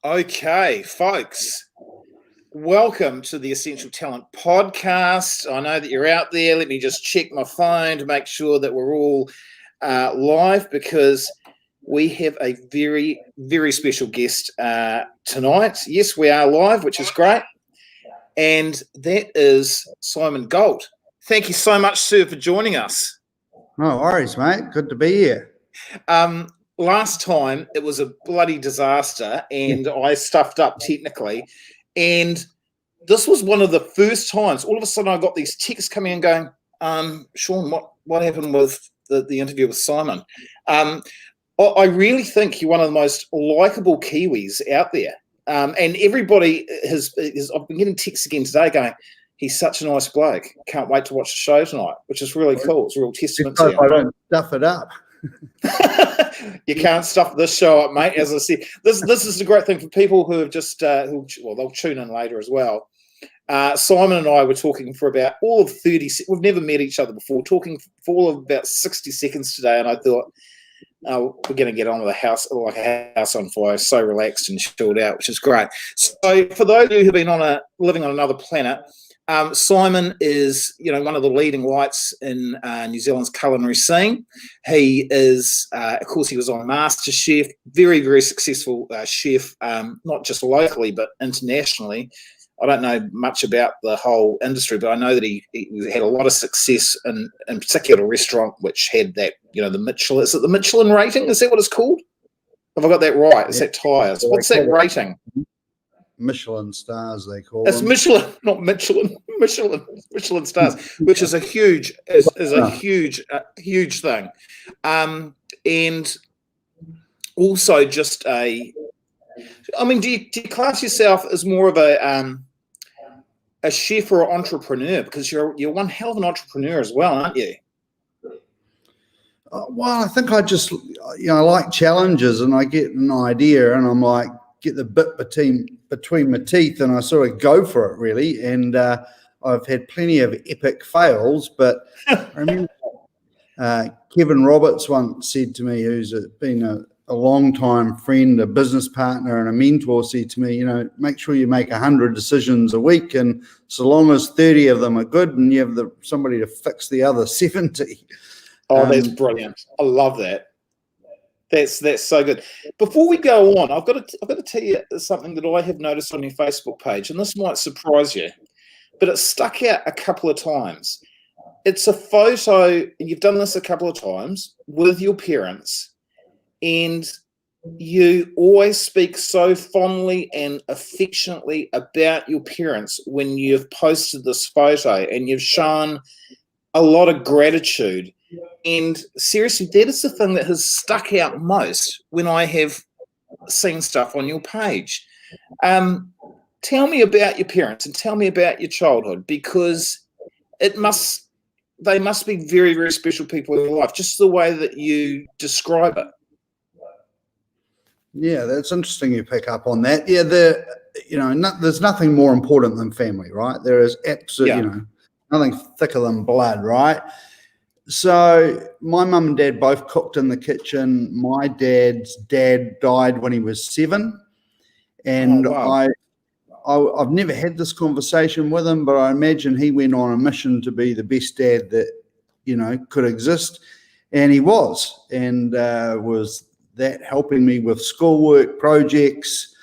Okay, folks, welcome to the Essential Talent Podcast. I know that you're out there. Let me just check my phone to make sure that we're all live, because we have a very, very special guest tonight. Yes, we are live, which is great. And that is Simon Gault. Thank you so much, sir, for joining us. No worries, mate. Good to be here. Last time it was a bloody disaster and I stuffed up technically, and this was one of the first times all of a sudden I got these texts coming and going, Sean, what happened with the interview with Simon? I really think you're one of the most likeable Kiwis out there, and everybody has I've been getting texts again today going, he's such a nice bloke, can't wait to watch the show tonight, which is really cool. It's a real testament to you. I don't stuff it up. You can't stuff this show up, mate. As I said, this is the great thing for people who have just they'll tune in later as well. Simon and I were talking for about all of 30. We've never met each other before. Talking for all of about 60 seconds today, and I thought, we're going to get on with a house like a house on fire. So relaxed and chilled out, which is great. So for those of you who've been living on another planet. Simon is, one of the leading lights in New Zealand's culinary scene. He is, of course, he was on MasterChef, very, very successful chef, not just locally but internationally. I don't know much about the whole industry, but I know that he had a lot of success in particular a restaurant which had that, the Michelin. Is it the Michelin rating? Is that what it's called? Have I got that right? Is that tyres? What's that rating? Michelin stars, they call it's them. It's Michelin, not Michelin. Michelin stars, which is a huge thing, and also just do you class yourself as more of a chef or an entrepreneur? Because you're one hell of an entrepreneur as well, aren't you? Well, I think I just I like challenges, and I get an idea, and I'm like, get the bit between my teeth, and I sort of go for it, really. And I've had plenty of epic fails, but I remember Kevin Roberts once said to me, who's been a long-time friend, a business partner, and a mentor, said to me, make sure you make 100 decisions a week, and so long as 30 of them are good, and you have somebody to fix the other 70. Oh, that's brilliant! I love that. That's so good. Before we go on, I've got to tell you something that I have noticed on your Facebook page, and this might surprise you, but it stuck out a couple of times. It's a photo, and you've done this a couple of times with your parents, and you always speak so fondly and affectionately about your parents when you've posted this photo, and you've shown a lot of gratitude. And seriously, that is the thing that has stuck out most when I have seen stuff on your page. Tell me about your parents and tell me about your childhood, because they must be very, very special people in your life, just the way that you describe it. Yeah, that's interesting you pick up on that. Yeah, there's nothing more important than family, right? There is absolutely, nothing thicker than blood, right? So my mum and dad both cooked in the kitchen. My dad's dad died when he was 7, and I've never had this conversation with him, but I imagine he went on a mission to be the best dad that could exist, and he was, and was that helping me with schoolwork, projects,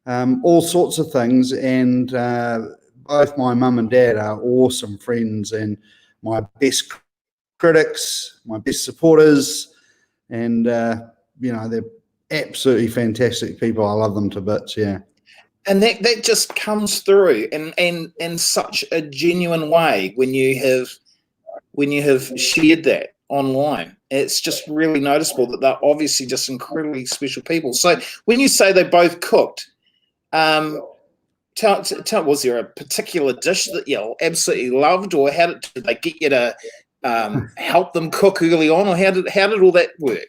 all sorts of things. And both my mum and dad are awesome friends, and my best critics, my best supporters, and they're absolutely fantastic people. I love them to bits. Yeah, and that just comes through in such a genuine way when you have shared that online. It's just really noticeable that they're obviously just incredibly special people. So when you say they both cooked, was there a particular dish that you absolutely loved, or how did they get you to help them cook early on, or how did all that work?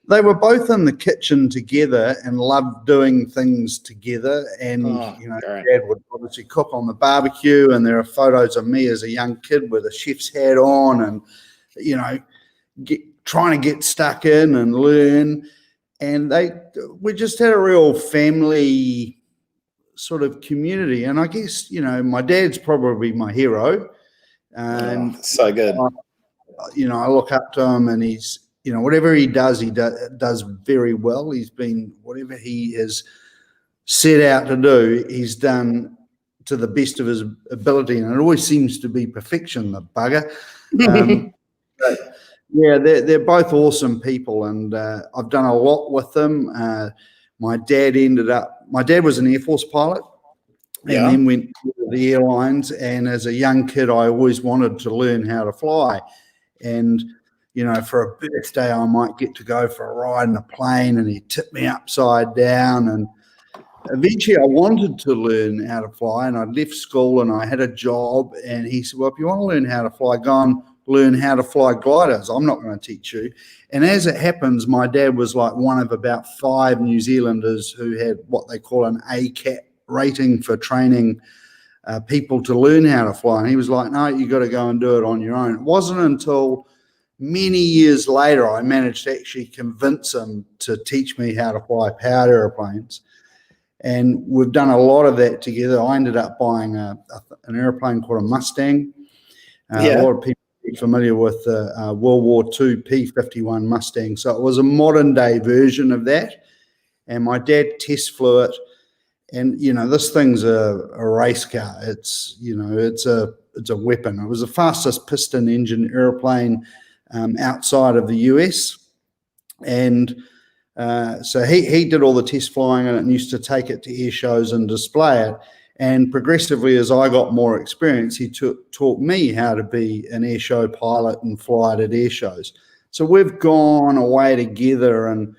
They were both in the kitchen together and loved doing things together. And Dad would obviously cook on the barbecue, and there are photos of me as a young kid with a chef's hat on, and trying to get stuck in and learn. and we just had a real family sort of community. And I guess, my dad's probably my hero. And so good. I look up to him, and he's, whatever he does very well. He's been, whatever he has set out to do, he's done to the best of his ability, and it always seems to be perfection, the bugger. But yeah, they're both awesome people, and I've done a lot with them. My dad was an Air Force pilot, and then went to the airlines, and as a young kid I always wanted to learn how to fly. And for a birthday I might get to go for a ride in a plane, and he'd tip me upside down. And eventually I wanted to learn how to fly, and I'd left school and I had a job, and he said, well, if you want to learn how to fly, go and learn how to fly gliders. I'm not going to teach you. And as it happens, my dad was like one of about 5 New Zealanders who had what they call an ACAT rating for training people to learn how to fly. And he was like, no, you got to go and do it on your own. It wasn't until many years later I managed to actually convince him to teach me how to fly powered airplanes. And we've done a lot of that together. I ended up buying an airplane called a Mustang. A lot of people are familiar with the World War II P-51 Mustang. So it was a modern day version of that. And my dad test flew it. And, this thing's a race car. It's, it's a weapon. It was the fastest piston engine airplane outside of the US. And so he did all the test flying in it and used to take it to air shows and display it. And progressively, as I got more experience, he taught me how to be an air show pilot and fly it at air shows. So we've gone away together, and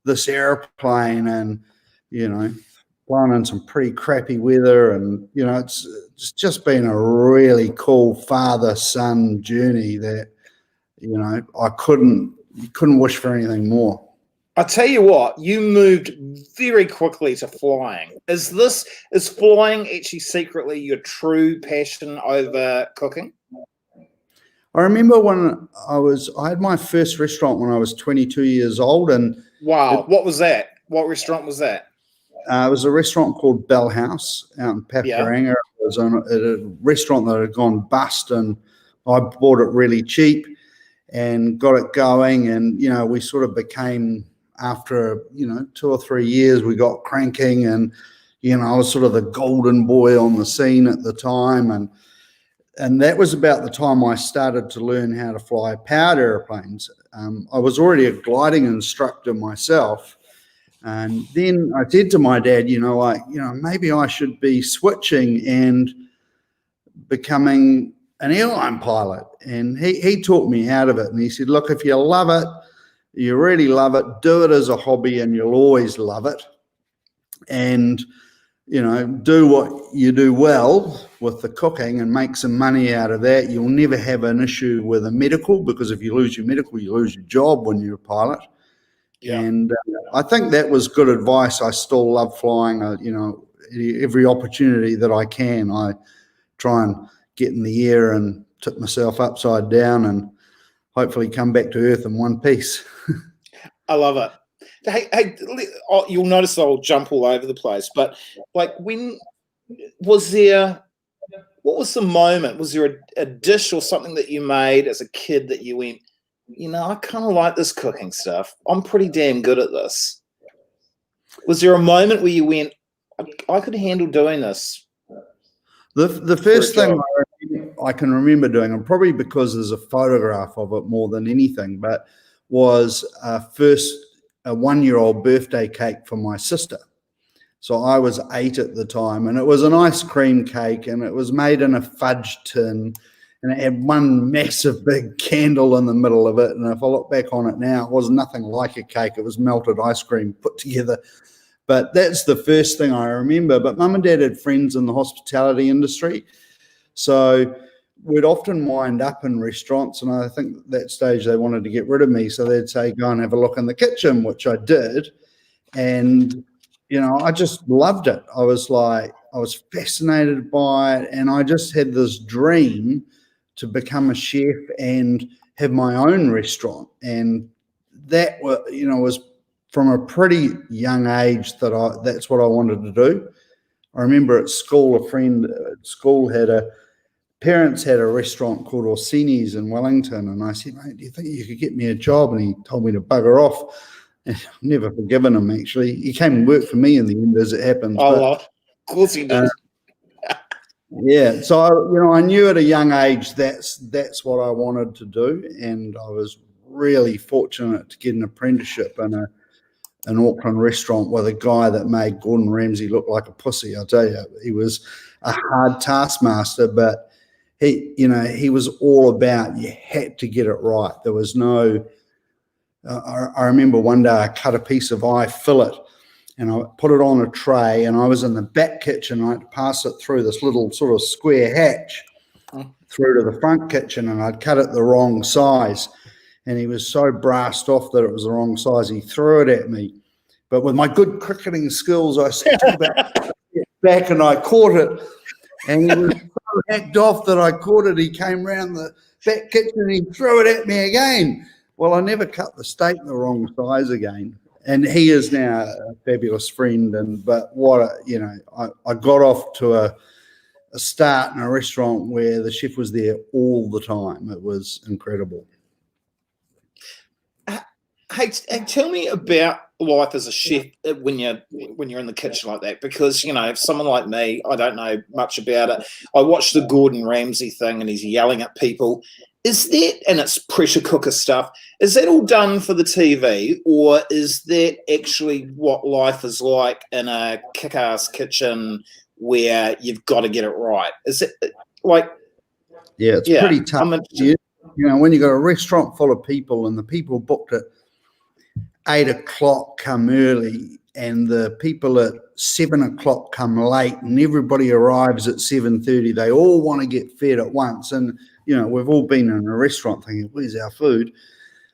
this airplane, and, flown in some pretty crappy weather. And, it's just been a really cool father-son journey that, I couldn't wish for anything more. I tell you what, you moved very quickly to flying. Is flying actually secretly your true passion over cooking? I remember when I had my first restaurant when I was 22 years old. And wow, what was that? What restaurant was that? It was a restaurant called Bell House out in Pakuranga. It was a restaurant that had gone bust, and I bought it really cheap and got it going. And, we sort of became, after, 2 or 3 years, we got cranking, and, I was sort of the golden boy on the scene at the time. And that was about the time I started to learn how to fly powered airplanes. I was already a gliding instructor myself. And then I said to my dad, maybe I should be switching and becoming an airline pilot. And he talked me out of it. And he said, look, if you love it, you really love it, do it as a hobby, and you'll always love it. And, do what you do well with the cooking and make some money out of that. You'll never have an issue with a medical, because if you lose your medical, you lose your job when you're a pilot. Yeah. And I think that was good advice. I still love flying. Every opportunity that I can, I try and get in the air and tip myself upside down and hopefully come back to earth in one piece. I love it. Hey, you'll notice I'll jump all over the place, but what was the moment? Was there a dish or something that you made as a kid that you went, I kind of like this cooking stuff. I'm pretty damn good at this. Was there a moment where you went, I could handle doing this? The first thing I can remember doing, and probably because there's a photograph of it more than anything, but was a 1-year-old birthday cake for my sister. So I was 8 at the time, and it was an ice cream cake, and it was made in a fudge tin, and it had one massive big candle in the middle of it. And if I look back on it now, it was nothing like a cake. It was melted ice cream put together. But that's the first thing I remember. But Mum and Dad had friends in the hospitality industry. So we'd often wind up in restaurants, and I think at that stage they wanted to get rid of me. So they'd say, go and have a look in the kitchen, which I did. And, I just loved it. I was fascinated by it. And I just had this dream to become a chef and have my own restaurant. And that was from a pretty young age that's what I wanted to do. I remember at school, a friend at school parents had a restaurant called Orsini's in Wellington, and I said, mate, do you think you could get me a job? And he told me to bugger off. And I've never forgiven him, actually. He came and worked for me in the end, as it happens. Of course he did. Yeah, so I knew at a young age that's what I wanted to do, and I was really fortunate to get an apprenticeship in an Auckland restaurant with a guy that made Gordon Ramsay look like a pussy. I'll tell you, he was a hard taskmaster, but he was all about, you had to get it right. There was no, I remember one day I cut a piece of eye fillet and I put it on a tray, and I was in the back kitchen. I had to pass it through this little sort of square hatch through to the front kitchen, and I'd cut it the wrong size. And he was so brassed off that it was the wrong size, he threw it at me. But with my good cricketing skills, I stepped back and I caught it. And he was so hacked off that I caught it. He came round the back kitchen and he threw it at me again. Well, I never cut the steak the wrong size again. And he is now a fabulous friend. But I got off to a start in a restaurant where the chef was there all the time. It was incredible. Hey, tell me about life as a chef when you're in the kitchen like that, because someone like me, I don't know much about it. I watched the Gordon Ramsay thing and he's yelling at people. Is that, and it's pressure cooker stuff, is that all done for the TV, or is that actually what life is like in a kick-ass kitchen where you've got to get it right? Is it like... Yeah, it's pretty tough. When you got a restaurant full of people and the people booked at 8 o'clock come early and the people at 7 o'clock come late, and everybody arrives at 7:30. They all want to get fed at once. And, we've all been in a restaurant thinking, where's our food?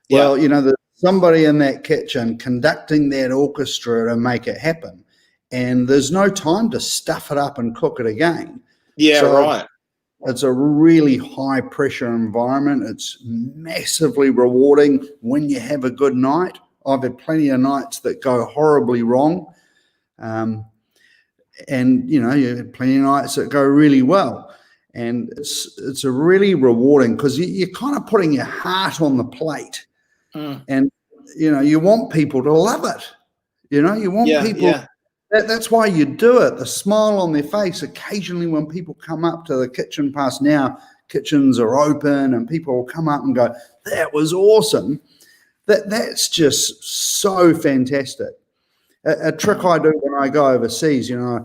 Yeah. Well, there's somebody in that kitchen conducting that orchestra to make it happen. And there's no time to stuff it up and cook it again. Yeah, right. It's a really high pressure environment. It's massively rewarding when you have a good night. I've had plenty of nights that go horribly wrong. And, you had plenty of nights that go really well. And it's a really rewarding, because you're kind of putting your heart on the plate. And, you want people to love it. You want people. Yeah. That's why you do it. The smile on their face occasionally when people come up to the kitchen past. Now kitchens are open and people will come up and go, that was awesome. That's just so fantastic. A trick I do when I go overseas, I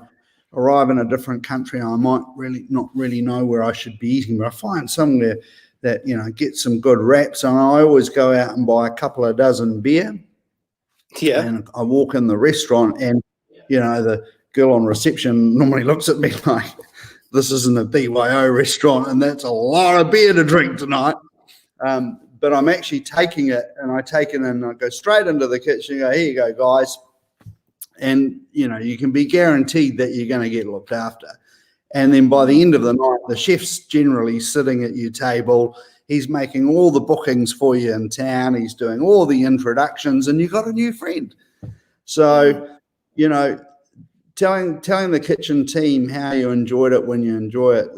arrive in a different country and I might not really know where I should be eating, but I find somewhere that, gets some good wraps, and I always go out and buy a couple of dozen beer. Yeah. And I walk in the restaurant and, the girl on reception normally looks at me like, this isn't a BYO restaurant and that's a lot of beer to drink tonight. But I'm actually taking it, and I take it and I go straight into the kitchen and go, here you go, guys. And, you can be guaranteed that you're going to get looked after. And then by the end of the night, the chef's generally sitting at your table. He's making all the bookings for you in town. He's doing all the introductions, and you've got a new friend. So, telling the kitchen team how you enjoyed it when you enjoy it,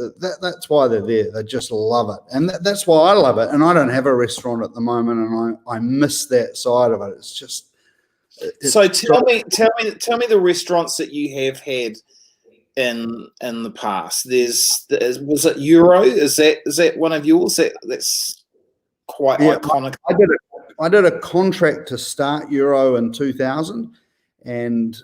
that's why they're there. They just love it. And that's why I love it. And I don't have a restaurant at the moment, and I miss that side of it. It's just... So tell me the restaurants that you have had in the past. Was it Euro? Is that one of yours? That's quite iconic. I did a contract to start Euro in 2000, and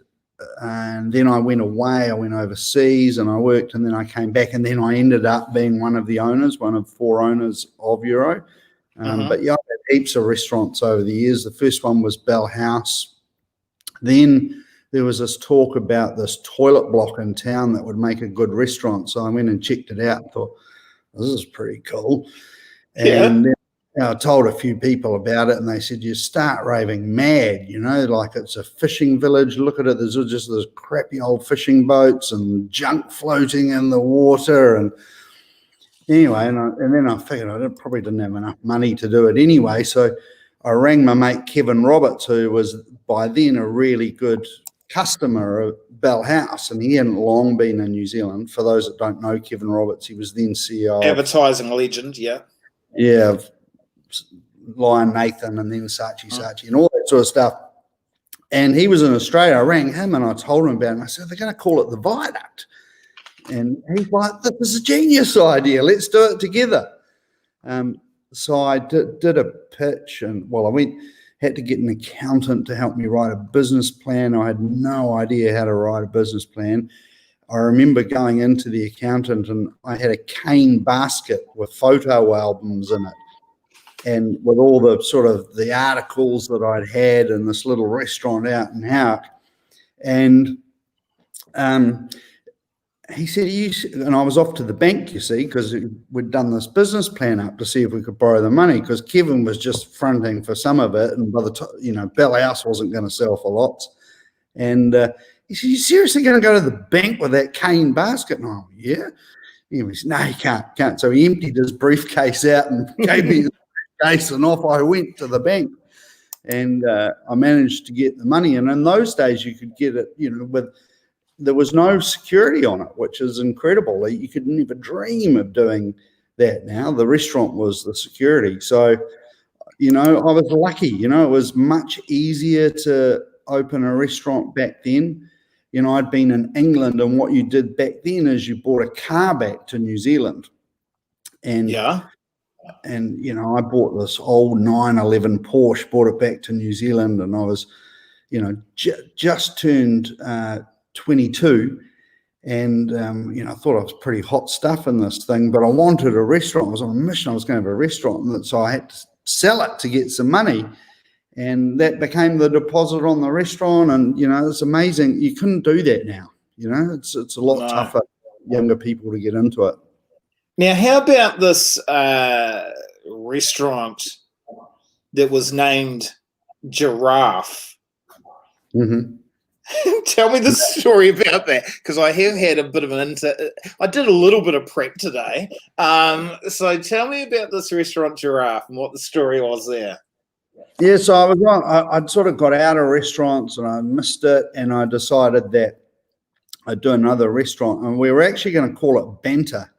then I went away. I went overseas and I worked, and then I came back, and then I ended up being one of 4 owners of Euro. But yeah, I've had heaps of restaurants over the years. The first one was Bell House. Then there was this talk about this toilet block in town that would make a good restaurant. So I went and checked it out and thought, this is pretty cool. And then I told a few people about it, and they said, you start raving mad, like it's a fishing village. Look at it. There's just those crappy old fishing boats and junk floating in the water. And anyway, and then I figured I probably didn't have enough money to do it anyway. So I rang my mate Kevin Roberts, who was by then a really good customer of Bell House, and he hadn't long been in New Zealand. For those that don't know Kevin Roberts, he was then CEO advertising legend, yeah, of Lion Nathan, and then Saatchi, and all that sort of stuff. And he was in Australia. I rang him and I told him about it. And I said, they're going to call it the Viaduct. And he's like, this is a genius idea. Let's do it together. So I did a pitch, and had to get an accountant to help me write a business plan. I had no idea how to write a business plan. I remember going into the accountant and I had a cane basket with photo albums in it, and with all the sort of the articles that I'd had in this little restaurant out in Howick. And he said, and I was off to the bank, you see, because we'd done this business plan up to see if we could borrow the money, because Kevin was just fronting for some of it, and by the time, Bell House wasn't going to sell for lots. And he said, you seriously going to go to the bank with that cane basket? And I went, yeah. He said, no, you can't. So he emptied his briefcase out and gave me the briefcase, and off I went to the bank. And I managed to get the money. And in those days, you could get it, there was no security on it, which is incredible. You could never dream of doing that now. The restaurant was the security. So, I was lucky. It was much easier to open a restaurant back then. I'd been in England, and what you did back then is you bought a car back to New Zealand. And yeah. And, I bought this old 911 Porsche, brought it back to New Zealand, and I was, just turned 22, and I thought I was pretty hot stuff in this thing, but I wanted a restaurant. I was on a mission. I was going to have a restaurant, and so I had to sell it to get some money, and that became the deposit on the restaurant. And it's amazing. You couldn't do that now. It's a lot tougher for younger people to get into it. Now, how about this restaurant that was named Giraffe? Mm-hmm. Tell me the story about that, because I have had a bit of I did a little bit of prep today. So tell me about this restaurant Giraffe and what the story was there. Yeah, so I'd sort of got out of restaurants and I missed it, and I decided that I'd do another restaurant, and we were actually going to call it Banter.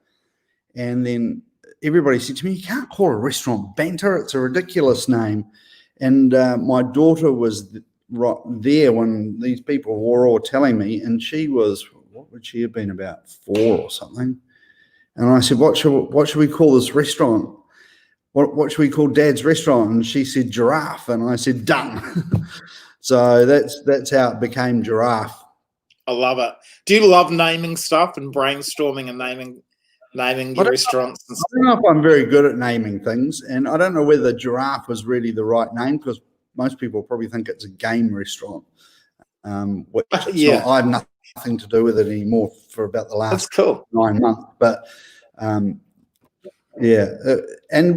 And then everybody said to me, you can't call a restaurant Banter. It's a ridiculous name. And my daughter was right there when these people were all telling me, and she was, what would she have been, about 4 or something? And I said, what should we call this restaurant? What should we call Dad's restaurant? And she said Giraffe, and I said done. So that's how it became Giraffe. I love it. Do you love naming stuff and brainstorming and naming your restaurants? I don't know if I'm very good at naming things, and I don't know whether Giraffe was really the right name, because most people probably think it's a game restaurant, which I have nothing to do with it anymore for about the last 9 months. But and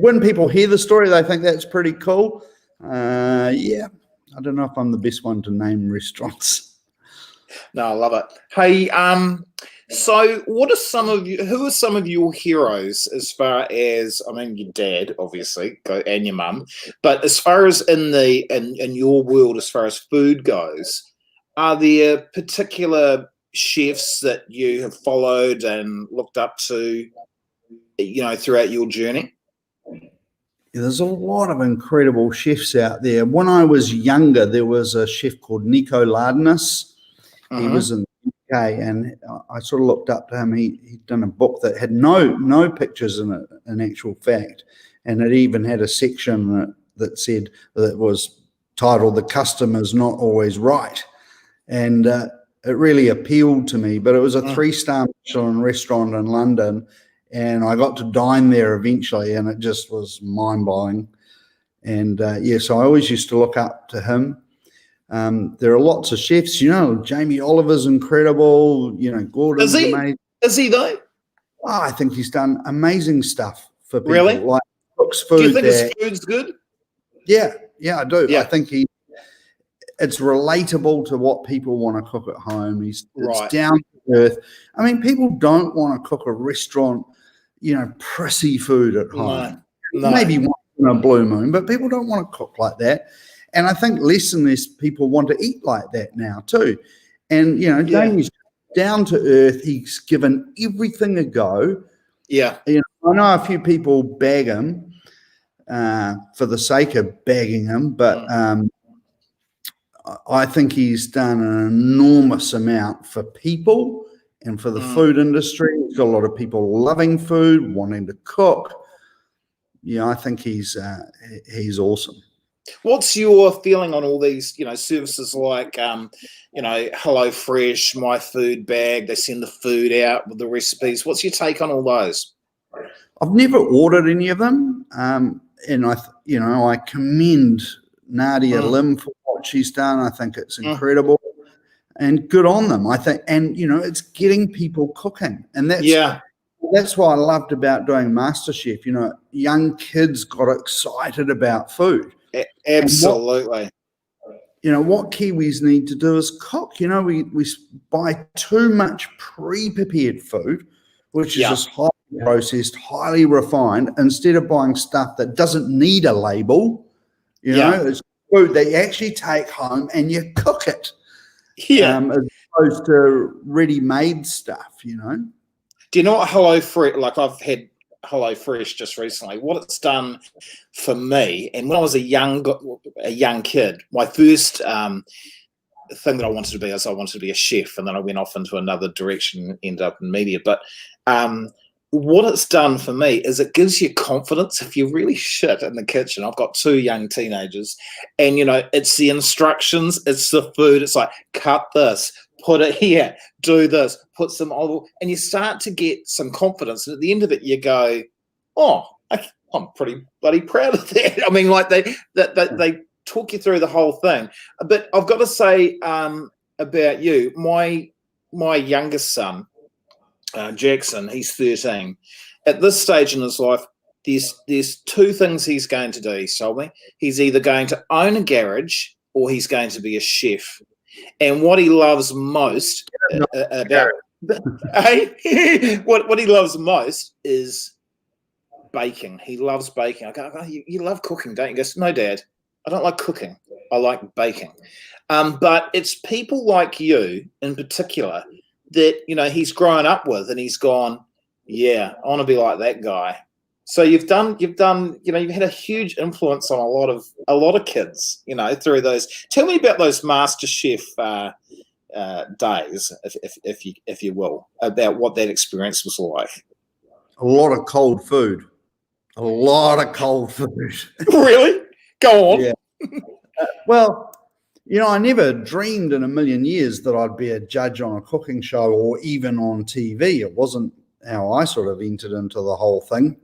when people hear the story, they think that's pretty cool. I don't know if I'm the best one to name restaurants. No, I love it. Hey, so who are some of your heroes, as far as, your dad, obviously, and your mum, but as far as in your world, as far as food goes, are there particular chefs that you have followed and looked up to, throughout your journey? There's a lot of incredible chefs out there. When I was younger, there was a chef called Nico Lardness. He was in the UK, and I sort of looked up to him. He'd done a book that had no pictures in it, in actual fact, and it even had a section that said, that was titled "The Customer's Not Always Right," and it really appealed to me. But it was a 3-star Michelin restaurant in London, and I got to dine there eventually, and it just was mind-blowing. And so I always used to look up to him. There are lots of chefs, Jamie Oliver's incredible, Gordon's amazing. Is he though? Oh, I think he's done amazing stuff for people. Really? Like cooks food. Do you think his food's good? Yeah, I do. Yeah. I think it's relatable to what people want to cook at home. It's down to earth. People don't want to cook a restaurant, prissy food at home. No. Maybe once in a blue moon, but people don't want to cook like that. And I think less and less people want to eat like that now too. And, Jamie's down to earth. He's given everything a go. Yeah. I know a few people bag him for the sake of bagging him, but I think he's done an enormous amount for people and for the food industry. He's got a lot of people loving food, wanting to cook. Yeah, I think he's awesome. What's your feeling on all these, services like, HelloFresh, My Food Bag? They send the food out with the recipes. What's your take on all those? I've never ordered any of them, and I commend Nadia Lim for what she's done. I think it's incredible and good on them. I think, and it's getting people cooking, and that's what I loved about doing MasterChef. Young kids got excited about food. Absolutely. What Kiwis need to do is cook. We buy too much pre-prepared food, which is just highly processed, highly refined, instead of buying stuff that doesn't need a label. It's food that you actually take home and you cook it. As opposed to ready-made stuff, Do you know what HelloFresh, like I've had HelloFresh just recently, what it's done for me, and when I was a young kid, my first thing that I wanted to be is I wanted to be a chef, and then I went off into another direction, ended up in media. But what it's done for me is it gives you confidence if you're really shit in the kitchen. I've got 2 young teenagers, and it's the instructions, it's the food. It's like, cut this, put it here, do this, put some olive oil, and you start to get some confidence. And at the end of it, you go, oh, I'm pretty bloody proud of that. I mean, like they talk you through the whole thing. But I've got to say about you, my youngest son, Jackson, he's 13. At this stage in his life, there's 2 things he's going to do. He told me he's either going to own a garage or he's going to be a chef. And what he loves most what he loves most is baking. He loves baking. I go, you love cooking, don't you? He goes, no, Dad, I don't like cooking. I like baking. But it's people like you in particular that he's grown up with, and he's gone, yeah, I want to be like that guy. So you've had a huge influence on a lot of kids, through those. Tell me about those MasterChef days, if you will, about what that experience was like. A lot of cold food. A lot of cold food. Really? Go on. Yeah. Well, I never dreamed in a million years that I'd be a judge on a cooking show or even on TV. It wasn't how I sort of entered into the whole thing.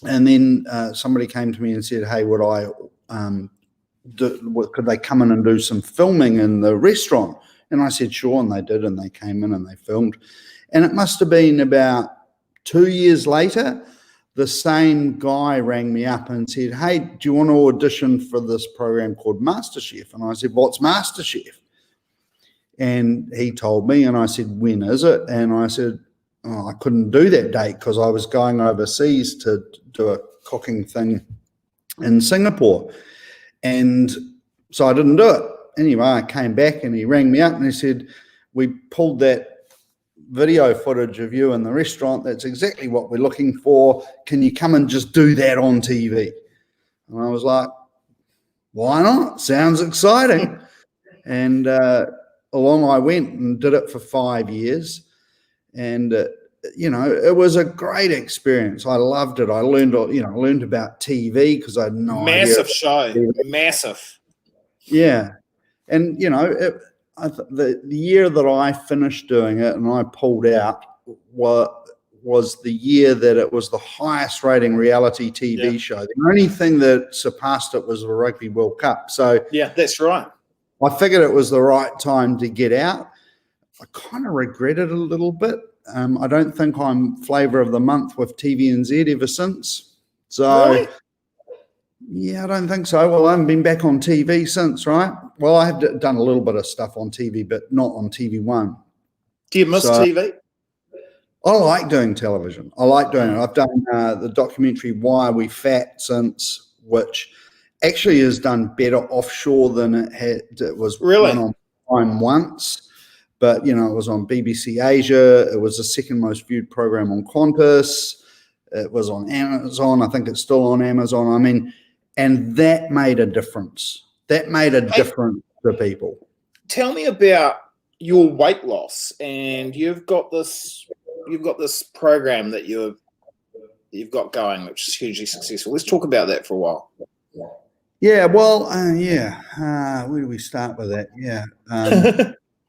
And then somebody came to me and said, hey, could they come in and do some filming in the restaurant? And I said, sure. And they did. And they came in and they filmed. And it must have been about 2 years later, the same guy rang me up and said, hey, do you want to audition for this program called MasterChef? And I said, what's MasterChef? And he told me, and I said, when is it? And I said, oh, I couldn't do that date because I was going overseas to do a cooking thing in Singapore. And so I didn't do it. Anyway, I came back and he rang me up and he said, we pulled that video footage of you in the restaurant. That's exactly what we're looking for. Can you come and just do that on TV? And I was like, why not? Sounds exciting. And along I went and did it for 5 years. And, it was a great experience. I loved it. I learned about TV because I had no idea. Massive show. Massive. Yeah. And, the year that I finished doing it and I pulled out was the year that it was the highest rating reality TV show. The only thing that surpassed it was the Rugby World Cup. So yeah, that's right. I figured it was the right time to get out. I kind of regret it a little bit. I don't think I'm flavour of the month with TVNZ ever since. So really? Yeah, I don't think so. Well, I haven't been back on TV since, right? Well, I have done a little bit of stuff on TV, but not on TV1. Do you miss TV? I like doing television. I like doing it. I've done the documentary Why Are We Fat since which actually has done better offshore than it was Really? run on Prime once. But, you know, it was on BBC Asia. It was the second most viewed program on Qantas. It was on Amazon. I think it's still on Amazon. I mean, and that made a difference. That made a difference to people. Tell me about your weight loss. And you've got this program that you've got going, which is hugely successful. Let's talk about that for a while. Yeah, well, where do we start with that? Yeah.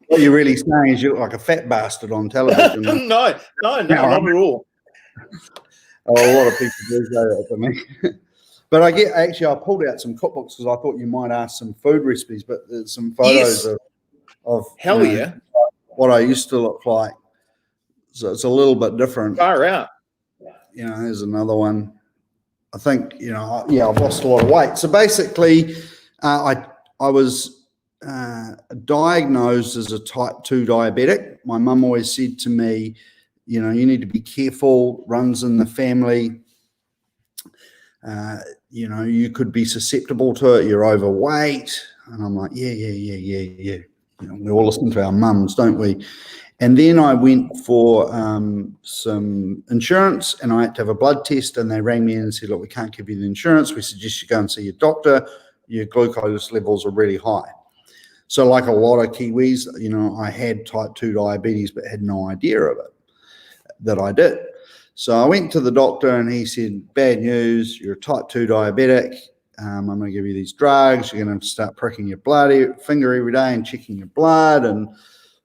What you're really saying is you look like a fat bastard on television. No, not at all. A lot of people do say that to me. But I pulled out some cookbooks because I thought you might ask some food recipes, but there's some photos of hell yeah, what I used to look like. So it's a little bit different. Far out. You know, there's another one. I think, you know, I've lost a lot of weight. So basically, I was diagnosed as a type 2 diabetic. My mum always said to me, you know, you need to be careful, runs in the family. You know, you could be susceptible to it. You're overweight. And I'm like, yeah. You know, we all listen to our mums, don't we? And then I went for some insurance, and I had to have a blood test, and they rang me in and said, look, we can't give you the insurance. We suggest you go and see your doctor. Your glucose levels are really high. So like a lot of Kiwis, you know, I had type 2 diabetes but had no idea of it, that I did. So I went to the doctor and he said, bad news, you're a type 2 diabetic. I'm going to give you these drugs. You're going to have to start pricking your finger every day and checking your blood and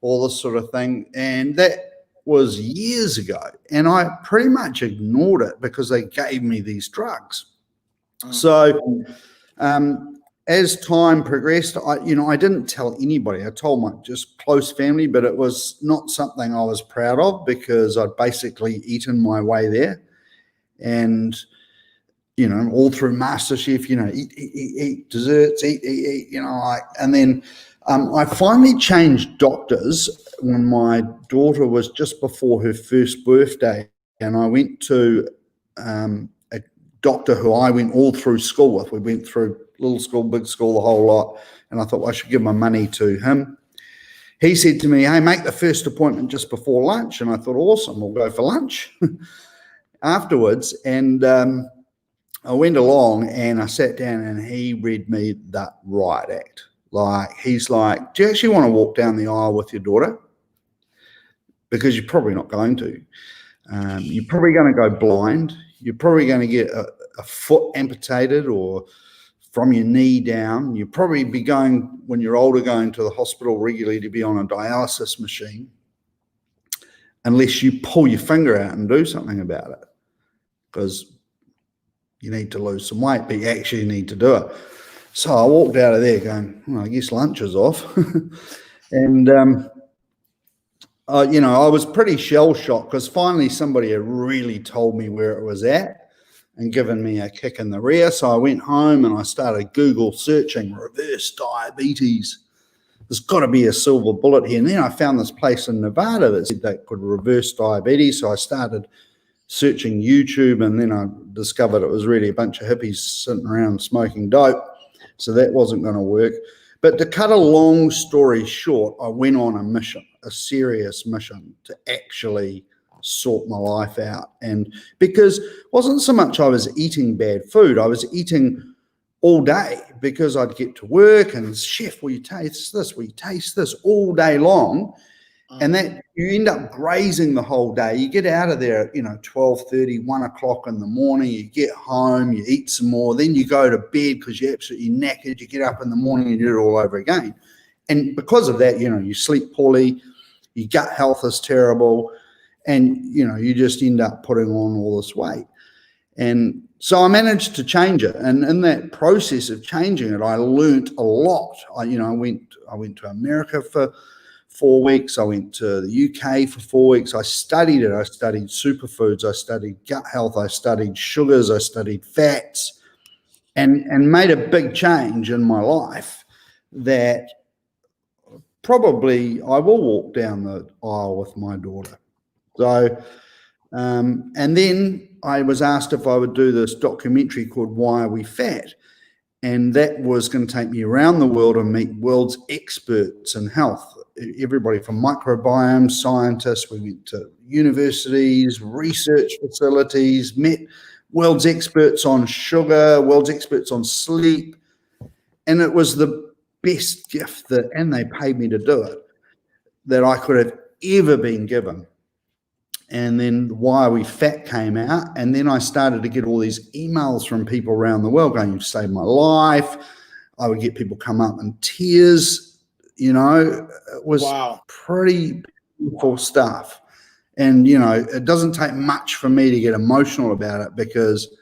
all this sort of thing. And that was years ago. And I pretty much ignored it because they gave me these drugs. So as time progressed, I didn't tell anybody. I told my just close family, but it was not something I was proud of because I'd basically eaten my way there. And, you know, all through MasterChef, you know, eat desserts, eat, you know, and then I finally changed doctors when my daughter was just before her first birthday. And I went to a doctor who I went all through school with. We went through little school, big school, the whole lot. And I thought, well, I should give my money to him. He said to me, hey, make the first appointment just before lunch. And I thought, awesome, we'll go for lunch afterwards. And I went along and I sat down and he read me that riot act. Like, he's like, do you actually want to walk down the aisle with your daughter? Because you're probably not going to. You're probably going to go blind. You're probably going to get a foot amputated or from your knee down. You'll probably be going, when you're older, going to the hospital regularly to be on a dialysis machine unless you pull your finger out and do something about it, because you need to lose some weight, but you actually need to do it. So I walked out of there going, well, I guess lunch is off. And, you know, I was pretty shell-shocked because finally somebody had really told me where it was at and given me a kick in the rear. So I went home and I started Google searching reverse diabetes. There's got to be a silver bullet here. And then I found this place in Nevada that said they could reverse diabetes. So I started searching YouTube, and then I discovered it was really a bunch of hippies sitting around smoking dope. So that wasn't going to work. But to cut a long story short, I went on a mission, a serious mission to actually sort my life out. And because it wasn't so much I was eating bad food, I was eating all day because I'd get to work and, chef, will you taste this? Will you taste this? All day long. And that you end up grazing the whole day. You get out of there at, 12:30, 1 o'clock in the morning. You get home, you eat some more. Then you go to bed because you're absolutely knackered. You get up in the morning and you do it all over again. And because of that, you sleep poorly. Your gut health is terrible. And, you just end up putting on all this weight. And so I managed to change it. And in that process of changing it, I learnt a lot. I went to America for 4 weeks. I went to the UK for 4 weeks. I studied it. I studied superfoods. I studied gut health. I studied sugars. I studied fats, and made a big change in my life that probably I will walk down the aisle with my daughter. So And then I was asked if I would do this documentary called Why Are We Fat? And that was going to take me around the world and meet world's experts in health. Everybody from microbiome scientists, we went to universities, research facilities, met world's experts on sugar, world's experts on sleep. And it was the best gift and they paid me to do it, that I could have ever been given. And then Why Are We Fat came out, and then I started to get all these emails from people around the world going, "You've saved my life." I would get people come up in tears. It was pretty beautiful stuff. And it doesn't take much for me to get emotional about it, because it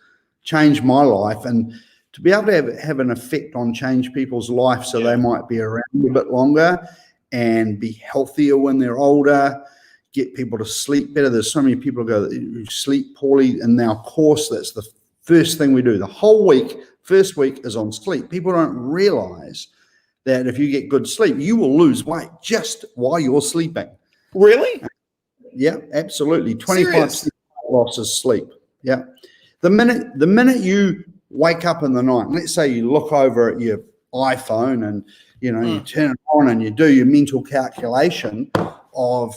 changed my life, and to be able to have an effect on change people's life so they might be around a bit longer and be healthier when they're older. Get people to sleep better. There's so many people who sleep poorly. In our course, that's the first thing we do. The whole week, first week is on sleep. People don't realize that if you get good sleep, you will lose weight just while you're sleeping. Really? Yeah, absolutely. 25% loss is sleep. Yeah. The minute you wake up in the night, let's say you look over at your iPhone and you turn it on and you do your mental calculation of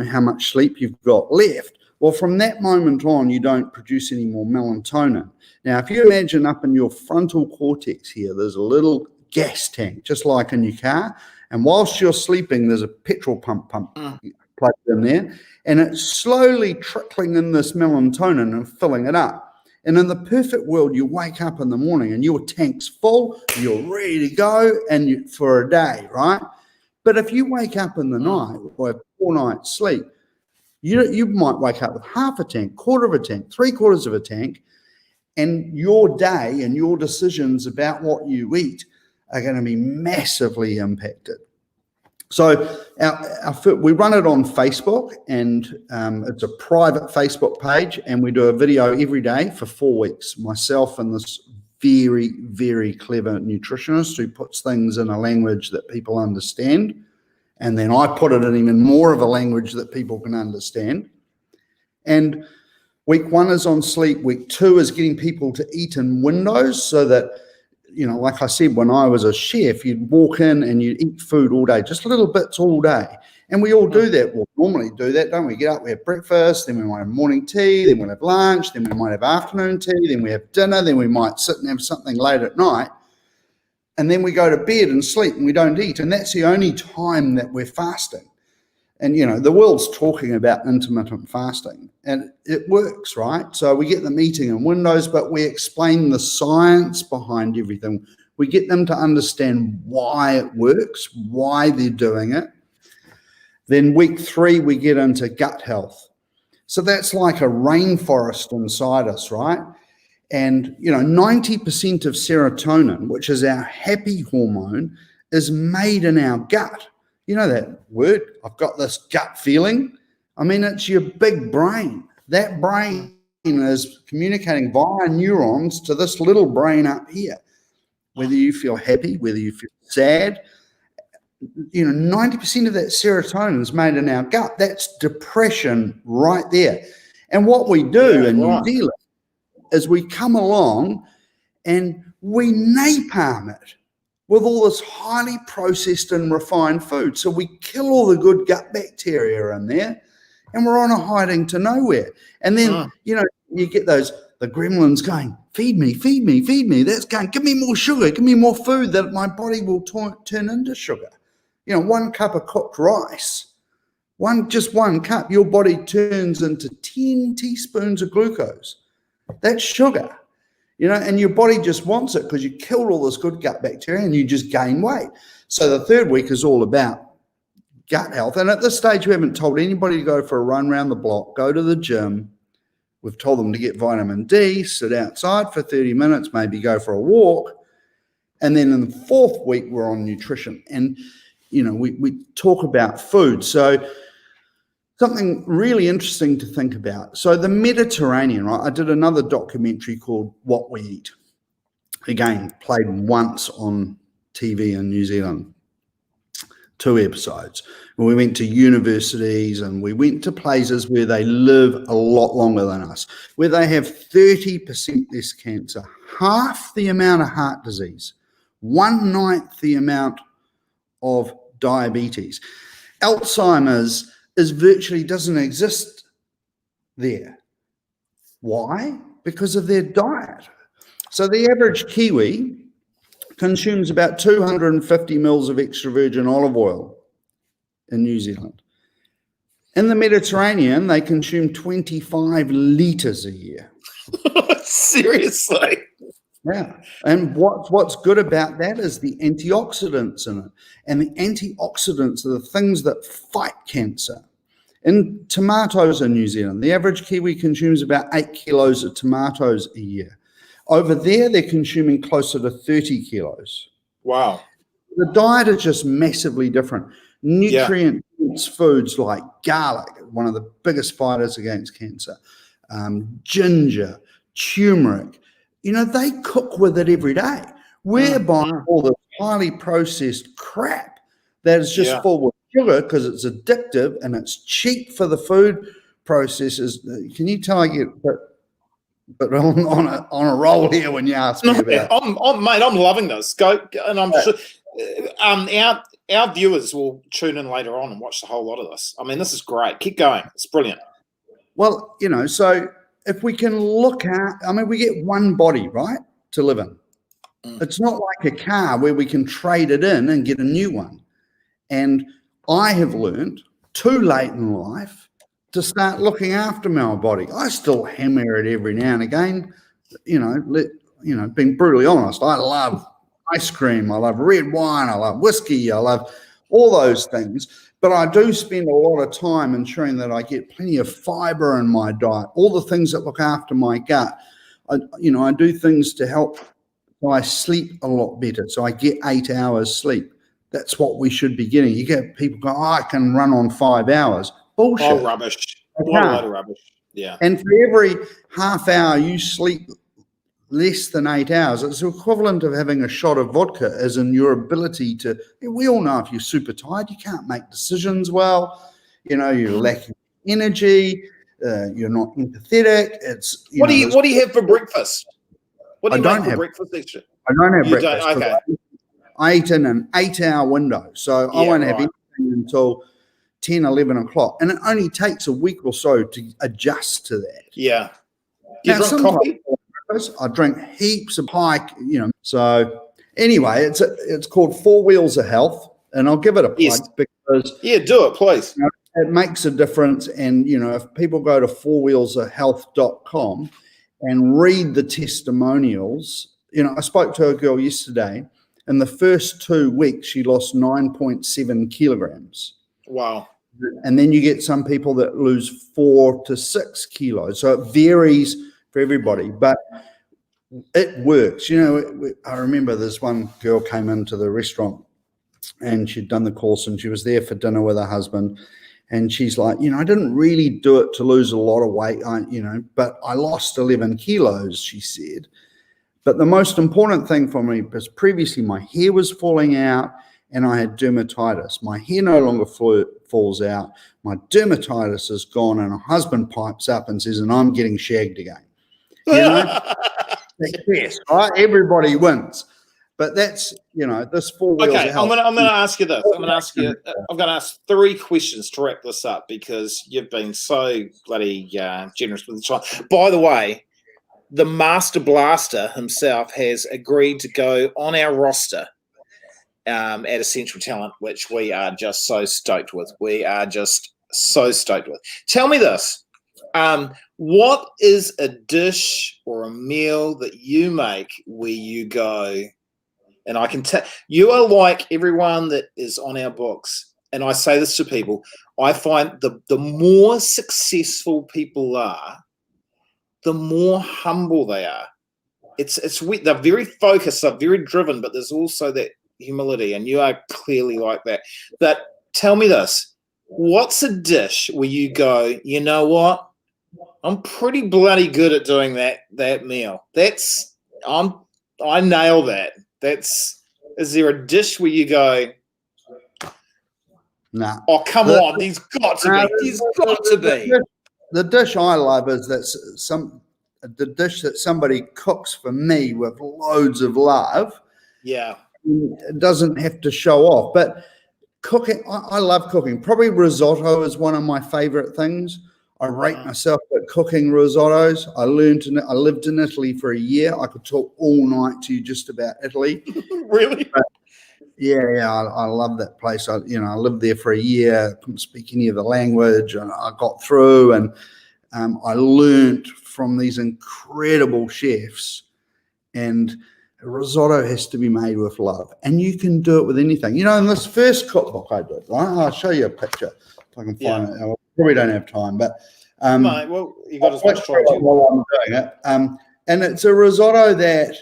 how much sleep you've got left. Well, from that moment on, you don't produce any more melatonin. Now, if you imagine up in your frontal cortex here, there's a little gas tank, just like in your car. And whilst you're sleeping, there's a petrol pump plugged in there, and it's slowly trickling in this melatonin and filling it up. And in the perfect world, you wake up in the morning and your tank's full, you're ready to go for a day, right? But if you wake up in the night or have 4 nights sleep, you might wake up with half a tank, quarter of a tank, 3/4 of a tank, and your day and your decisions about what you eat are going to be massively impacted. So we run it on Facebook, and it's a private Facebook page, and we do a video every day for 4 weeks, myself and this very, very clever nutritionist who puts things in a language that people understand. And then I put it in even more of a language that people can understand. And week 1 is on sleep. Week 2 is getting people to eat in windows, so that, like I said, when I was a chef, you'd walk in and you'd eat food all day, just little bits all day. And we all do that. We'll normally do that, don't we? Get up, we have breakfast, then we might have morning tea, then we'll have lunch, then we might have afternoon tea, then we have dinner, then we might sit and have something late at night. And then we go to bed and sleep and we don't eat. And that's the only time that we're fasting. And, the world's talking about intermittent fasting, and it works, right? So we get them eating in windows, but we explain the science behind everything. We get them to understand why it works, why they're doing it. Then week 3, we get into gut health. So that's like a rainforest inside us, right? And, 90% of serotonin, which is our happy hormone, is made in our gut. You know that word? I've got this gut feeling. I mean, it's your big brain. That brain is communicating via neurons to this little brain up here. Whether you feel happy, whether you feel sad, 90% of that serotonin is made in our gut. That's depression right there. And what we do in New Zealand is we come along and we napalm it with all this highly processed and refined food. So we kill all the good gut bacteria in there, and we're on a hiding to nowhere. And then, you get the gremlins going, feed me, feed me, feed me. That's going, give me more sugar, give me more food that my body will turn into sugar. 1 cup of cooked rice, just one cup, your body turns into 10 teaspoons of glucose. That's sugar, and your body just wants it because you killed all this good gut bacteria and you just gain weight. So the 3rd week is all about gut health. And at this stage, we haven't told anybody to go for a run around the block, go to the gym. We've told them to get vitamin D, sit outside for 30 minutes, maybe go for a walk. And then in the 4th week, we're on nutrition. And, we talk about food. So something really interesting to think about. So the Mediterranean, right? I did another documentary called What We Eat. Again, played once on TV in New Zealand. 2 episodes. We went to universities and we went to places where they live a lot longer than us, where they have 30% less cancer, half the amount of heart disease, 1/9 the amount of diabetes. Alzheimer's virtually doesn't exist there. Why? Because of their diet. So the average Kiwi consumes about 250 mils of extra virgin olive oil in New Zealand. In the Mediterranean, they consume 25 litres a year. Seriously? Yeah. And what's good about that is the antioxidants in it. And the antioxidants are the things that fight cancer. In tomatoes in New Zealand, the average Kiwi consumes about 8 kilos of tomatoes a year. Over there, they're consuming closer to 30 kilos. Wow. The diet is just massively different. Nutrient-dense foods like garlic, one of the biggest fighters against cancer, ginger, turmeric, they cook with it every day. We're buying all the highly processed crap that is just full with sugar because it's addictive and it's cheap for the food processors. Can you tell I get but on a roll here when you ask me about? I'm loving this. Go, and I'm sure our viewers will tune in later on and watch the whole lot of this. I mean, this is great. Keep going. It's brilliant. Well, so if we can look at, we get one body, right, to live in. It's not like a car where we can trade it in and get a new one. And I have learned too late in life to start looking after my body. I still hammer it every now and again. Being brutally honest, I love ice cream, I love red wine, I love whiskey, I love all those things. But I do spend a lot of time ensuring that I get plenty of fiber in my diet, all the things that look after my gut. I do things to help so I sleep a lot better. So I get 8 hours sleep. That's what we should be getting. You get people go, I can run on 5 hours. Bullshit. Oh, rubbish. What a load of rubbish. Yeah. And for every half hour you sleep less than 8 hours, it's equivalent of having a shot of vodka, as in your ability to, we all know if you're super tired, you can't make decisions well, you're lacking energy, you're not empathetic. What do you have for breakfast? What do you make for breakfast extra? I don't have breakfast. Okay. I eat in an 8-hour window, so I won't have anything until 10, 11 o'clock. And it only takes a week or so to adjust to that. Yeah. Do you drink coffee? I drink heaps of pike, So anyway, it's called 4 Wheels of Health, and I'll give it a plug because do it, please. It makes a difference. And if people go to 4wheelsofhealth.com and read the testimonials, I spoke to a girl yesterday. In the first 2 weeks, she lost 9.7 kilograms. Wow. And then you get some people that lose 4 to 6 kilos. So it varies for everybody, but it works. I remember this one girl came into the restaurant and she'd done the course and she was there for dinner with her husband. And she's like, I didn't really do it to lose a lot of weight, but I lost 11 kilos, she said. But the most important thing for me was previously my hair was falling out and I had dermatitis. My hair no longer falls out. My dermatitis is gone, and her husband pipes up and says, and I'm getting shagged again. Yes, right? Everybody wins. But that's, this 4 wheels. Okay, I'm gonna ask you this. I'm gonna ask 3 questions to wrap this up because you've been so bloody generous with the time. By the way, the Master Blaster himself has agreed to go on our roster at Essential Talent, which we are just so stoked with. Tell me this. What is a dish or a meal that you make where you go, and I can tell you are like everyone that is on our books, and I say this to people, I find the more successful people are, the more humble they are. They're very focused, they're very driven, but there's also that humility, and you are clearly like that. But tell me this, what's a dish where you go, you know what? I'm pretty bloody good at doing that meal. I nail that. Is there a dish where you go, Nah. Oh, come on. There's got to be. There's got to be. The dish I love is the dish that somebody cooks for me with loads of love. Yeah. It doesn't have to show off, but cooking, I love cooking. Probably risotto is one of my favorite things. I rate myself at cooking risottos. I lived in Italy for a year. I could talk all night to you just about Italy. Really? But yeah, I love that place. I lived there for a year. Couldn't speak any of the language, and I got through, and I learned from these incredible chefs. And risotto has to be made with love, and you can do it with anything. In this first cookbook I did, right? I'll show you a picture if I can find it. I probably don't have time, but Mate, well, you got as much time while I'm doing it. And it's a risotto that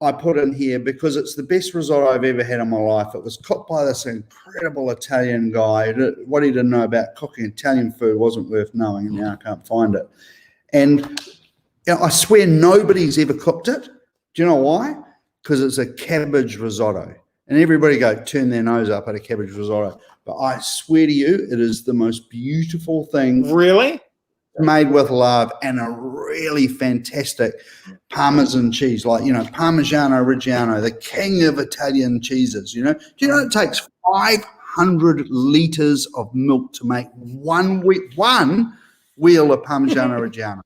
I put in here because it's the best risotto I've ever had in my life. It was cooked by this incredible Italian guy. What he didn't know about cooking Italian food wasn't worth knowing, and now I can't find it. And I swear nobody's ever cooked it. Do you know why? Because it's a cabbage risotto. And everybody turn their nose up at a cabbage risotto. But I swear to you, it is the most beautiful thing. Really? Made with love, and a really fantastic Parmesan cheese, like, Parmigiano Reggiano, the king of Italian cheeses. Do you know it takes 500 liters of milk to make one wheel of Parmigiano Reggiano?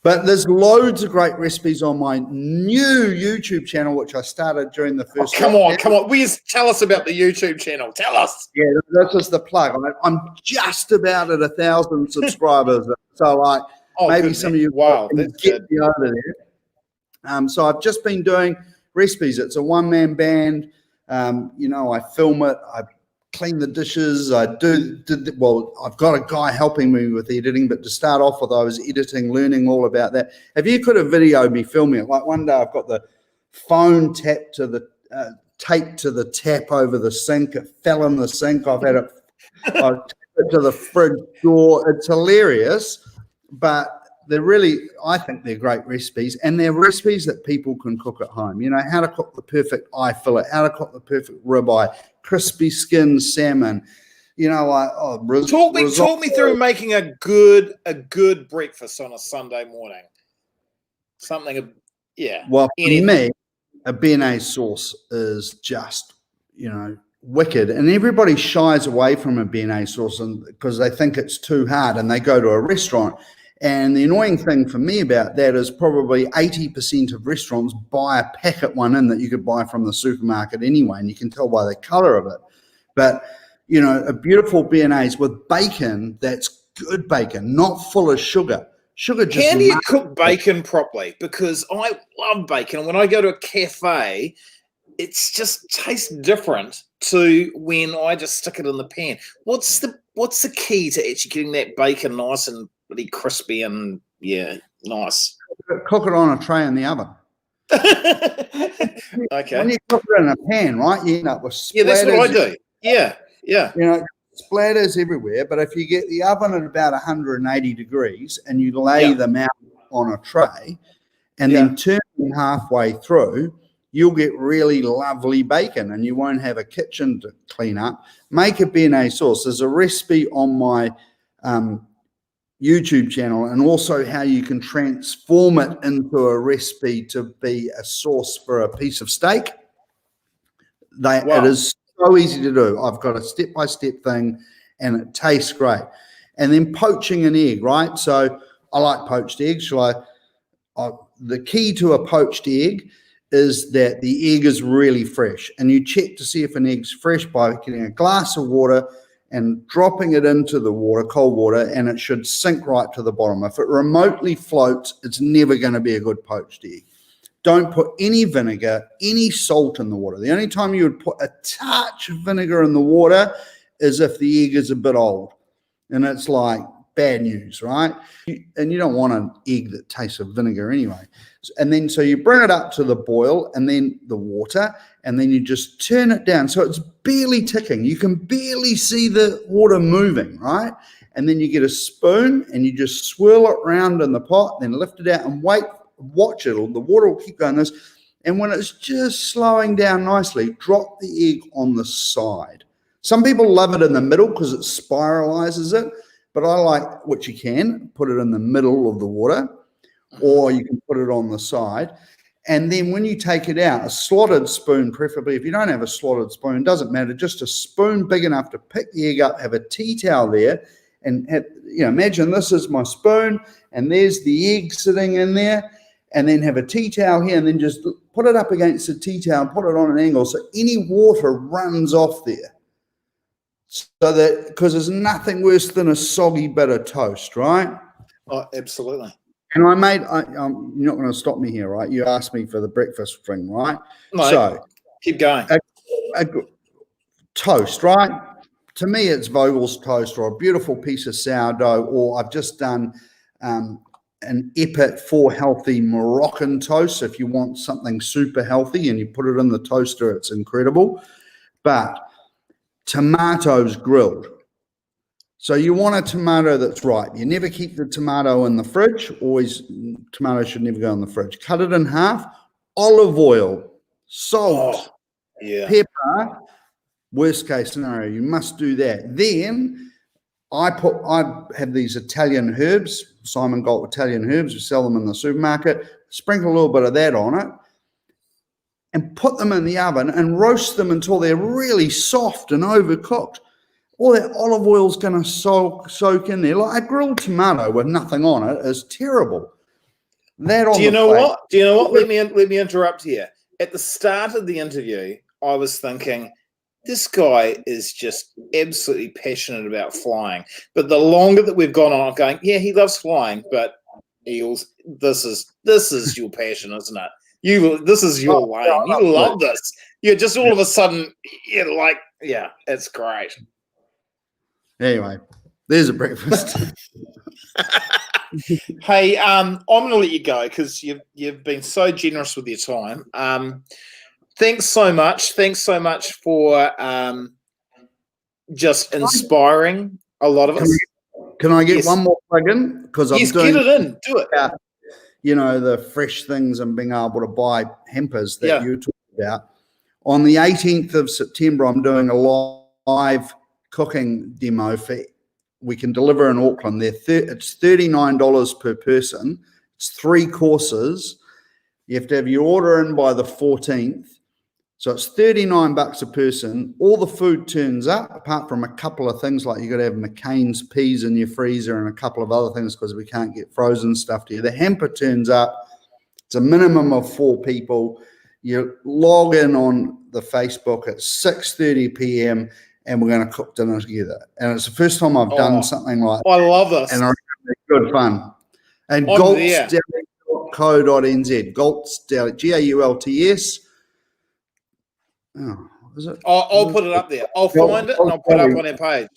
But there's loads of great recipes on my new YouTube channel, which I started during the first. Come on. Tell us about the YouTube channel. Tell us. Yeah, that's just the plug. I'm just about at 1,000 subscribers. So maybe some of you can get me over there. So I've just been doing recipes. It's a one-man band. I film it. I clean the dishes. I've got a guy helping me with editing, but to start off with, I was editing, learning all about that. If you could have videoed me filming it, like one day I've got the phone taped to the tap over the sink. It fell in the sink. I've had it I taped it to the fridge door. It's hilarious, but I think they're great recipes, and they're recipes that people can cook at home. How to cook the perfect eye fillet, how to cook the perfect ribeye, crispy skinned salmon. Talk me through making a good breakfast on a Sunday morning. Well, for me, a béarnaise sauce is just, wicked, and everybody shies away from a béarnaise sauce because they think it's too hard, and they go to a restaurant. And the annoying thing for me about that is probably 80% of restaurants buy a packet one in that you could buy from the supermarket anyway, and you can tell by the color of it. But, a beautiful béarnaise with bacon that's good bacon, not full of sugar. How do you cook bacon properly? Because I love bacon, and when I go to a cafe, it just tastes different to when I just stick it in the pan. What's the key to actually getting that bacon nice and really crispy and nice? Cook it on a tray in the oven. Okay. When you cook it in a pan, right, you end up with splatters. Yeah, that's what I do. Yeah. Splatters everywhere. But if you get the oven at about 180 degrees and you lay them out on a tray and then turn them halfway through, you'll get really lovely bacon, and you won't have a kitchen to clean up. Make a béarnaise sauce. There's a recipe on my YouTube channel, and also how you can transform it into a recipe to be a sauce for a piece of steak. It is so easy to do. I've got a step-by-step thing, and it tastes great. And then poaching an egg, right? So I like poached eggs. The key to a poached egg is that the egg is really fresh, and you check to see if an egg's fresh by getting a glass of water and dropping it into the water, cold water, and it should sink right to the bottom. If it remotely floats, it's never going to be a good poached egg. Don't put any vinegar, any salt in the water. The only time you would put a touch of vinegar in the water is if the egg is a bit old, and it's like bad news, right? And you don't want an egg that tastes of vinegar anyway. And then so you bring it up to the boil and then the water, and then you just turn it down so it's barely ticking. You can barely see the water moving, right? And then you get a spoon and you just swirl it around in the pot, then lift it out and watch it. The water will keep going this. And when it's just slowing down nicely, drop the egg on the side. Some people love it in the middle because it spiralizes it, but I like, which you can put it in the middle of the water, or you can put it on the side. And then when you take it out, a slotted spoon, preferably. If you don't have a slotted spoon, doesn't matter. Just a spoon big enough to pick the egg up, have a tea towel there, and have, imagine this is my spoon, and there's the egg sitting in there, and then have a tea towel here, and then just put it up against the tea towel and put it on an angle so any water runs off there. So that, because there's nothing worse than a soggy bit of toast, right? Oh, absolutely. And you're not going to stop me here, right? You asked me for the breakfast thing, right? No, so keep going. A toast, right? To me, it's Vogel's toast or a beautiful piece of sourdough, or I've just done an Epit 4 healthy Moroccan toast. If you want something super healthy and you put it in the toaster, it's incredible. But tomatoes grilled. So you want a tomato that's ripe. You never keep the tomato in the fridge. Always, tomato should never go in the fridge. Cut it in half. Olive oil, salt, pepper. Worst case scenario, you must do that. Then I have these Italian herbs, Simon Gault Italian herbs. We sell them in the supermarket. Sprinkle a little bit of that on it, and put them in the oven and roast them until they're really soft and overcooked. All that olive oil is going to soak in there. Like a grilled tomato with nothing on it is terrible. That on Do you know plate. what? Do you know what? Let me interrupt here. At the start of the interview, I was thinking, this guy is just absolutely passionate about flying. But the longer that we've gone on, I'm going, yeah, he loves flying, but Eels, this is your passion, isn't it? This is your lane. You love this. You're just all of a sudden, it's great. Anyway, there's a breakfast. Hey, I'm going to let you go because you've been so generous with your time. Thanks so much. Thanks so much for just inspiring a lot of us. Can I get one more plug in? Because I'm doing get it in. Do it. The fresh things and being able to buy hampers that you talked about. On the 18th of September, I'm doing a live cooking demo we can deliver in Auckland. It's $39 per person. It's 3 courses. You have to have your order in by the 14th. So it's $39 a person. All the food turns up, apart from a couple of things like you got to have McCain's peas in your freezer and a couple of other things because we can't get frozen stuff to you. The hamper turns up. It's a minimum of 4 people. You log in on the Facebook at 6:30 p.m. and we're going to cook dinner together. And it's the first time I've done something like that. I love this. And I reckon it's good fun. And gaultsdeli.co.nz. Gault's Deli, Gaults. Oh, is it? I'll put it up there. I'll find it and I'll put it up on our page.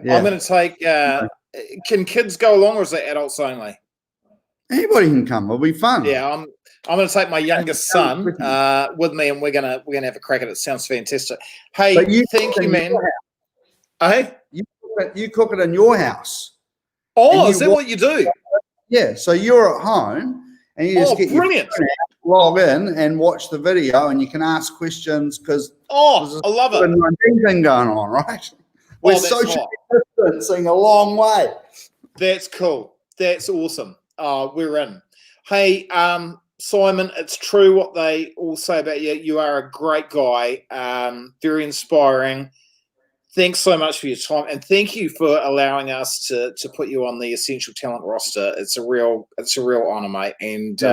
Yeah. I'm going to take. Can kids go along, or is it adults only? Anybody can come. It'll be fun. Yeah, I'm going to take my youngest son with me, and we're going to have a crack at it. Sounds fantastic. Hey, thank you, man. Hey, you cook it in your house. Oh, is that what you do? Yeah. So you're at home, and you just get brilliant. Your log in and watch the video, and you can ask questions because I love it. There's a thing going on, right? We're social distancing a long way. That's cool. That's awesome. We're in. Hey, Simon, it's true what they all say about you. You are a great guy, very inspiring. Thanks so much for your time, and thank you for allowing us to put you on the Essential Talent roster. It's a real honor, mate. And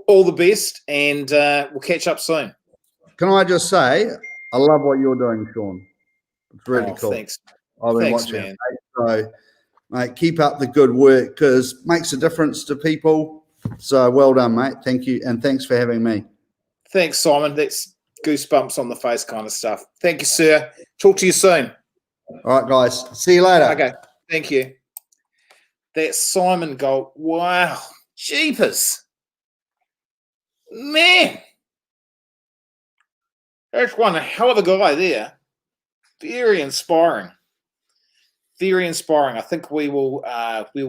all the best, and we'll catch up soon. Can I just say, I love what you're doing, Sean. It's really cool. Thanks. I've been watching it. So, mate, keep up the good work because it makes a difference to people. So well done, mate. Thank you, and thanks for having me. Thanks, Simon. That's goosebumps on the face kind of stuff. Thank you, sir. Talk to you soon. All right, guys. See you later. Okay. Thank you. That's Simon Gault. Wow. Jeepers. Man. That's one hell of a guy there. Very inspiring. Very inspiring. I think we'll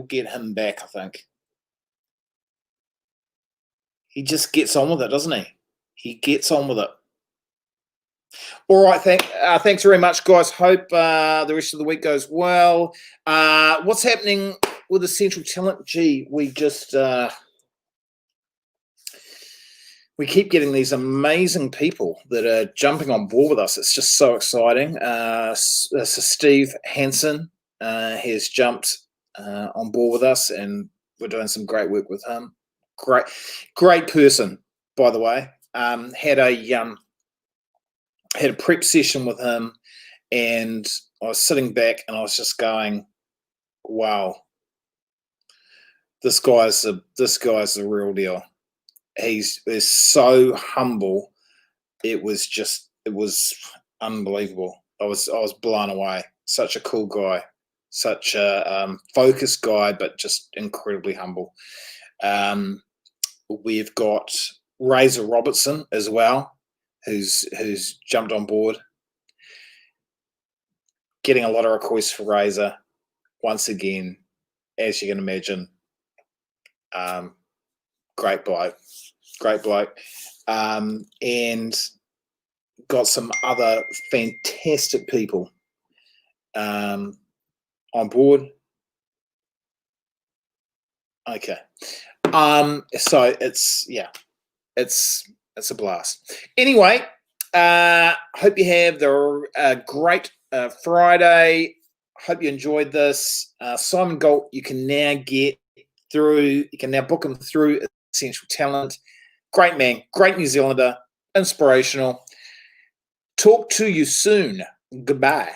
get him back, I think. He just gets on with it, doesn't he? He gets on with it. All right, thanks very much, guys. Hope the rest of the week goes well. What's happening with Essential Talent? Gee, we just we keep getting these amazing people that are jumping on board with us. It's just so exciting. So Steve Hansen has jumped on board with us, and we're doing some great work with him. Great person, by the way. Had a prep session with him, and I was sitting back and I was just going, wow, this guy's the real deal. He's so humble. It was unbelievable. I was blown away. Such a cool guy, such a focused guy, but just incredibly humble. We've got Razor Robertson as well, who's jumped on board. Getting a lot of requests for Razor once again, as you can imagine. Great bloke, and got some other fantastic people on board. Okay, so it's a blast. Anyway, hope you have a great Friday. Hope you enjoyed this. Simon Gault, you can now book him through Essential Talent. Great man, great New Zealander, inspirational. Talk to you soon. Goodbye.